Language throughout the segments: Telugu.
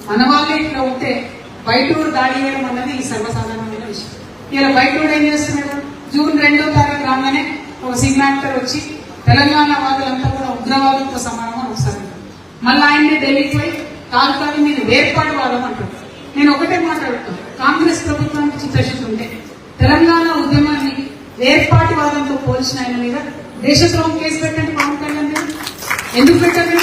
మన వాళ్ళే ఇట్లా ఉంటే బయటూరు దాడి చేయడం అన్నది సర్వసాధారణమైన విషయం. ఇలా బయటూరు ఏం చేస్తున్నాడు, జూన్ 2వ తారీఖు రాగానే ఒక సిగ్నాక్టర్ వచ్చి తెలంగాణ వాదులంతా కూడా ఉగ్రవాదంతో సమానం అని ఒకసారి మళ్ళీ ఆయన్ని ఢిల్లీకి పోయి కాదు మీరు వేర్పాటు వాదం అంటారు. నేను ఒకటే మాట్లాడుతాను, కాంగ్రెస్ ప్రభుత్వానికి చిత్తశుద్ధి ఉంటే తెలంగాణ ఉద్యమాన్ని వేర్పాటు వాదంతో పోల్చిన ఆయన మీద దేశద్రోహం కేసు పెట్టండి. పవన్ కళ్యాణ్ మీద ఎందుకు పెట్టాలి?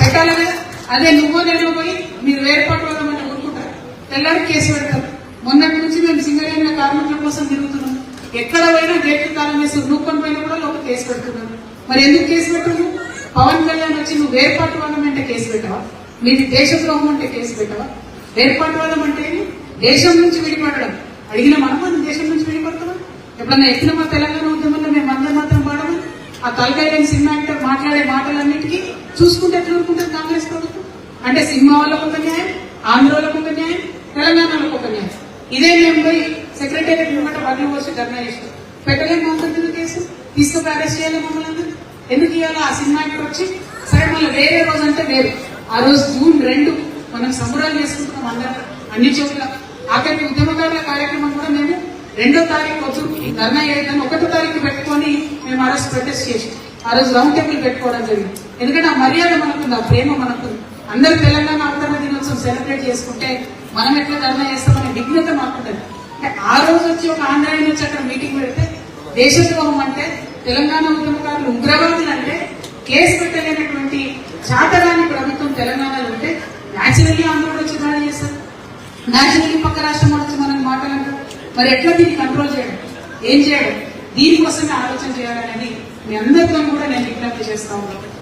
పెట్టాలి కదా. అదే నువ్వో నేను పోయి మీరు వేర్పాటు వాదం అంటే ఊరుకుంటారు, తెల్లారి కేసు పెడతారు. మొన్నటి నుంచి మేము సింగరేణి కార్మికుల కోసం తిరుగుతున్నాం, ఎక్కడ పోయినా గేట్లు తాళం వేసి నూకొని పోయినా కూడా లోపల కేసు పెడుతున్నాను. మరి ఎందుకు కేసు పెట్టు? పవన్ కళ్యాణ్ వచ్చి నువ్వు వేర్పాటు వాదం అంటే కేసు పెట్టవా? మీది దేశద్రోహం అంటే కేసు పెట్టవా? వేర్పాటు వాదం అంటే దేశం నుంచి విడిపడడం. అడిగిన మనం దేశం నుంచి విడిపడతామా? ఎప్పుడన్నా ఎత్తిన మా తెలంగాణ ఉద్యమంలో మేము అందరం మాత్రం పాడమని ఆ తలకాయలేని సినిమా యాక్టర్ మాట్లాడే మాటలన్నిటికీ చూసుకుంటే ఎట్లా ఊరుకుంటుంది కాంగ్రెస్ ప్రభుత్వం? అంటే సినిమా వాళ్ళకు ఒక న్యాయం, ఆంధ్ర వాళ్ళకు ఒక న్యాయం, తెలంగాణలో ఒక న్యాయం. ఇదే మేము పోయి సెక్రటేరియట్ ముంగట బదిలీ వచ్చి ధర్నా చేస్తాం. పెట్టలేము అంత కేసు, తీసుకుని అరెస్ట్ చేయాలి మమ్మల్ని అందరూ. ఎందుకు ఇవ్వాలి? ఆ సినిమా యాక్టర్ వచ్చి సరే మళ్ళీ వేరే రోజు అంటే వేరు. ఆ రోజు జూన్ 2 మనం సంబరాలు చేసుకుంటున్నాం అందరం అన్ని చోట్ల. ఆఖరికి ఉద్యమకారుల కార్యక్రమం కూడా మేము 2వ తారీఖు రోజు ధర్నా చేయడానికి 1వ తారీఖు పెట్టుకొని మేము ఆ రోజు ప్రొటెస్ట్ చేసి ఆ రోజు రౌండ్ టేబుల్ పెట్టుకోవడం జరిగింది. ఎందుకంటే ఆ మర్యాద మనకుంది, ఆ ప్రేమ మనకుంది. అందరూ తెలంగాణ అవతరణ దినోత్సవం సెలబ్రేట్ చేసుకుంటే మనం ఎట్లా ధర్నా చేస్తామనే విఘ్నత మాకుంటుంది. అంటే ఆ రోజు వచ్చి ఒక ఆంధ్రాయణ వచ్చి అక్కడ మీటింగ్ పెడితే దేశద్రోహం అంటే తెలంగాణ ఉద్యమకారులు ఉగ్రవాదులు అంటే కేసు పెట్టలేనటువంటి చాతగాని ప్రభుత్వం తెలంగాణలో ఉంటే న్యాచురల్లీ ఆంధ్రుడు వచ్చి దాడి చేస్తారు, న్యాచురల్లీ పక్క రాష్ట్రం వచ్చి మనకు మాట్లాడారు. మరి ఎట్లా దీన్ని కంట్రోల్ చేయడం, ఏం చేయడం, దీనికోసమే ఆలోచన చేయాలనేది మీ అందరితో కూడా నేను విజ్ఞప్తి చేస్తా ఉన్నాను.